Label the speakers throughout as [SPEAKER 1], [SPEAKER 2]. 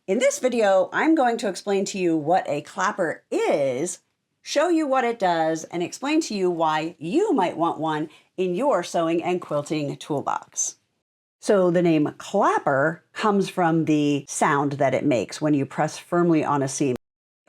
[SPEAKER 1] In this video, I'm going to explain to you what a clapper is, show you what it does, and explain to you why you might want one in your sewing and quilting toolbox. So the name clapper comes from the sound that it makes when you press firmly on a seam.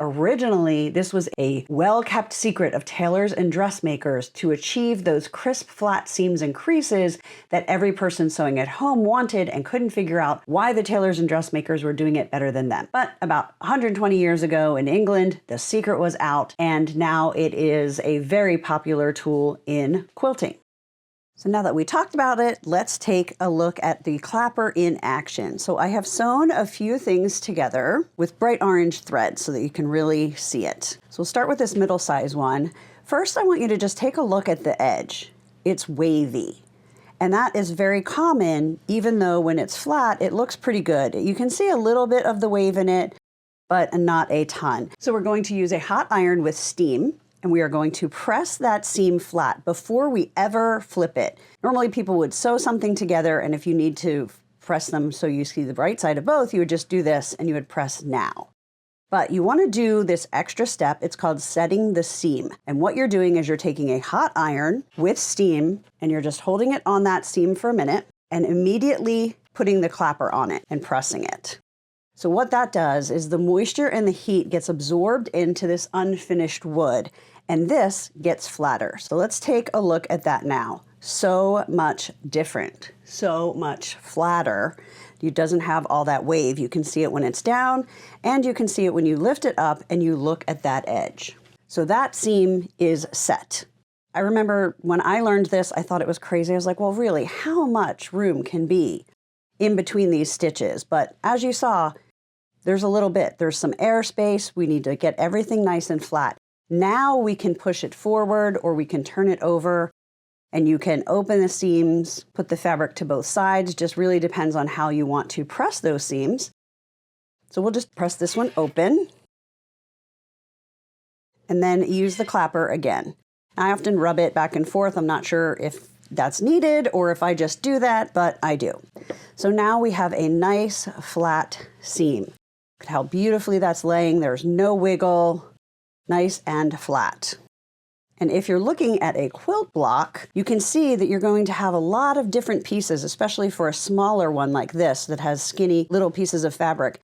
[SPEAKER 1] Originally, this was a well-kept secret of tailors and dressmakers to achieve those crisp, flat seams and creases that every person sewing at home wanted and couldn't figure out why the tailors and dressmakers were doing it better than them. But about 120 years ago in England, the secret was out, and now it is a very popular tool in quilting. So now that we talked about it, let's take a look at the clapper in action. So I have sewn a few things together with bright orange thread so that you can really see it. So we'll start with this middle size one. First, I want you to just take a look at the edge. It's wavy. And that is very common, even though when it's flat, it looks pretty good. You can see a little bit of the wave in it, but not a ton. So we're going to use a hot iron with steam. And we are going to press that seam flat before we ever flip it. Normally people would sew something together, and if you need to press them so you see the right side of both, you would just do this and you would press now. But you want to do this extra step. It's called setting the seam. And what you're doing is you're taking a hot iron with steam and you're just holding it on that seam for a minute and immediately putting the clapper on it and pressing it. So what that does is the moisture and the heat gets absorbed into this unfinished wood, and this gets flatter. So let's take a look at that now. So much different, so much flatter. It doesn't have all that wave. You can see it when it's down, and you can see it when you lift it up and you look at that edge. So that seam is set. I remember when I learned this, I thought it was crazy. I was like, well, really, how much room can be in between these stitches? But as you saw, there's a little bit. There's some airspace. We need to get everything nice and flat. Now we can push it forward or we can turn it over, and you can open the seams, put the fabric to both sides. Just really depends on how you want to press those seams. So we'll just press this one open and then use the clapper again. I often rub it back and forth. I'm not sure if that's needed or if I just do that, but I do. So now we have a nice flat seam. Look at how beautifully that's laying. There's no wiggle. Nice and flat. And if you're looking at a quilt block, you can see that you're going to have a lot of different pieces, especially for a smaller one like this that has skinny little pieces of fabric.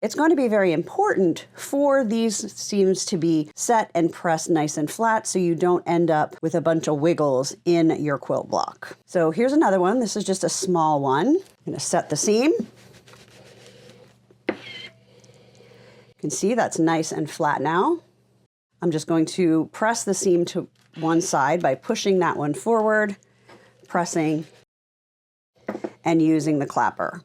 [SPEAKER 1] It's going to be very important for these seams to be set and pressed nice and flat so you don't end up with a bunch of wiggles in your quilt block. So here's another one. This is just a small one. I'm going to set the seam. You can see that's nice and flat now. I'm just going to press the seam to one side by pushing that one forward, pressing, and using the clapper.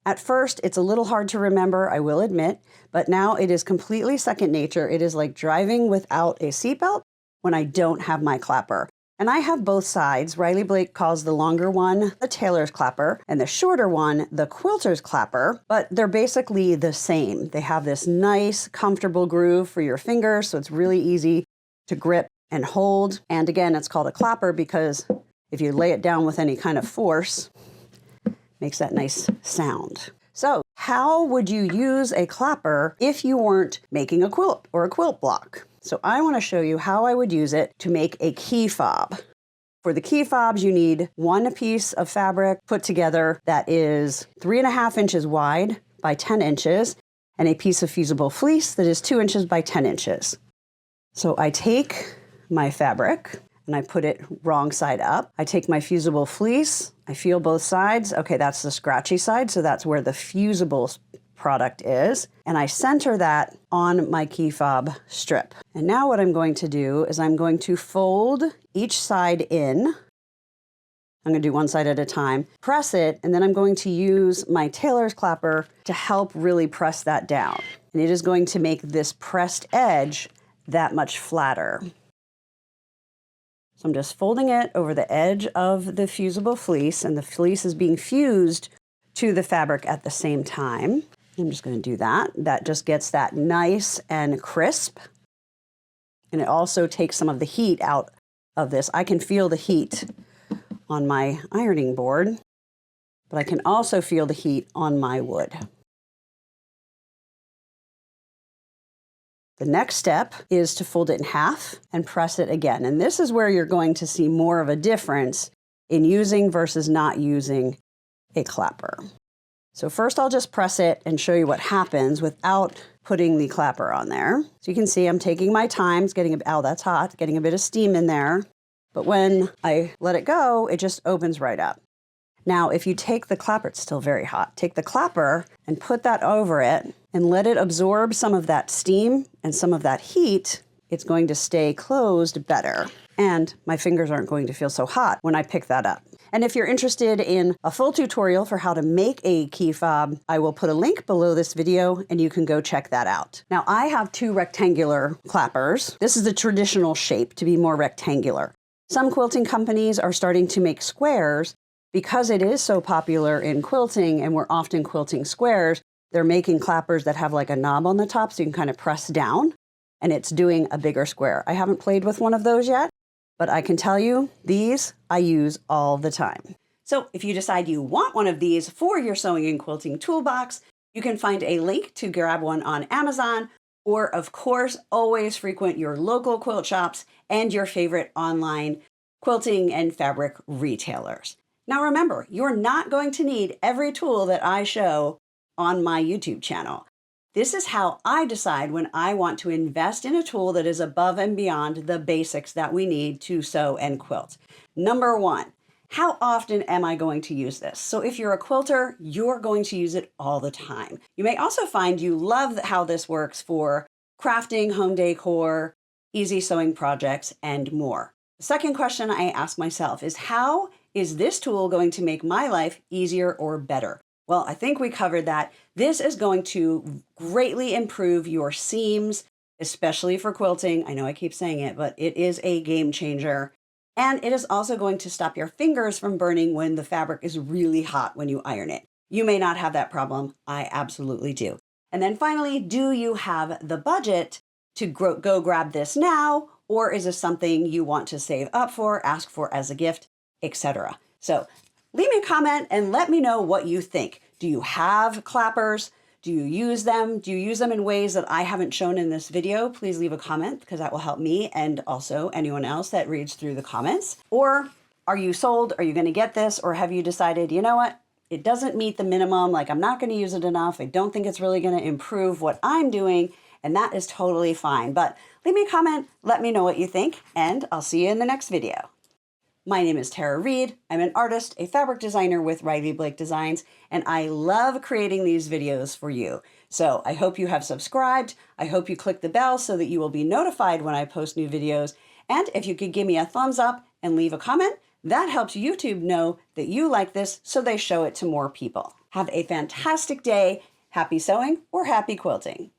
[SPEAKER 1] At first, it's a little hard to remember, I will admit, but now it is completely second nature. It is like driving without a seatbelt when I don't have my clapper. And I have both sides. Riley Blake calls the longer one the Tailor's clapper and the shorter one the Quilter's clapper, but they're basically the same. They have this nice, comfortable groove for your fingers, so it's really easy to grip and hold. And again, it's called a clapper because if you lay it down with any kind of force, it makes that nice sound. So how would you use a clapper if you weren't making a quilt or a quilt block? So I want to show you how I would use it to make a key fob. For the key fobs, you need one piece of fabric put together that is 3.5 inches wide by 10 inches and a piece of fusible fleece that is 2 inches by 10 inches. So I take my fabric and I put it wrong side up. I take my fusible fleece, I feel both sides. Okay, that's the scratchy side, so that's where the fusible product is. And I center that on my key fob strip. And now what I'm going to do is I'm going to fold each side in. I'm going to do one side at a time, press it, and then I'm going to use my Tailor's clapper to help really press that down. And it is going to make this pressed edge that much flatter. So I'm just folding it over the edge of the fusible fleece, and the fleece is being fused to the fabric at the same time. I'm just going to do that. That just gets that nice and crisp. And it also takes some of the heat out of this. I can feel the heat on my ironing board, but I can also feel the heat on my wood. The next step is to fold it in half and press it again. And this is where you're going to see more of a difference in using versus not using a clapper. So first I'll just press it and show you what happens without putting the clapper on there. So you can see I'm taking my time. It's getting, oh, that's hot, getting a bit of steam in there. But when I let it go, it just opens right up. Now, if you take the clapper, it's still very hot, take the clapper and put that over it and let it absorb some of that steam and some of that heat, it's going to stay closed better. And my fingers aren't going to feel so hot when I pick that up. And if you're interested in a full tutorial for how to make a key fob, I will put a link below this video and you can go check that out. Now, I have 2 rectangular clappers. This is the traditional shape to be more rectangular. Some quilting companies are starting to make squares. Because it is so popular in quilting and we're often quilting squares, they're making clappers that have like a knob on the top so you can kind of press down and it's doing a bigger square. I haven't played with one of those yet, but I can tell you these I use all the time. So if you decide you want one of these for your sewing and quilting toolbox, you can find a link to grab one on Amazon, or of course, always frequent your local quilt shops and your favorite online quilting and fabric retailers. Now remember, you're not going to need every tool that I show on my YouTube channel. This is how I decide when I want to invest in a tool that is above and beyond the basics that we need to sew and quilt. Number 1, how often am I going to use this? So if you're a quilter, you're going to use it all the time. You may also find you love how this works for crafting, home decor, easy sewing projects, and more. The second question I ask myself is, how is this tool going to make my life easier or better? Well, I think we covered that. This is going to greatly improve your seams, especially for quilting. I know I keep saying it, but it is a game changer. And it is also going to stop your fingers from burning when the fabric is really hot when you iron it. You may not have that problem. I absolutely do. And then finally, do you have the budget to go grab this now? Or is this something you want to save up for, ask for as a gift, etc.? So leave me a comment and let me know what you think. Do you have clappers? Do you use them? Do you use them in ways that I haven't shown in this video? Please leave a comment because that will help me and also anyone else that reads through the comments. Or are you sold? Are you going to get this? Or have you decided, you know what? It doesn't meet the minimum. Like, I'm not going to use it enough. I don't think it's really going to improve what I'm doing. And that is totally fine. But leave me a comment. Let me know what you think. And I'll see you in the next video. My name is Tara Reed. I'm an artist, a fabric designer with Riley Blake Designs, and I love creating these videos for you. So I hope you have subscribed. I hope you click the bell so that you will be notified when I post new videos. And if you could give me a thumbs up and leave a comment, that helps YouTube know that you like this so they show it to more people. Have a fantastic day. Happy sewing or happy quilting.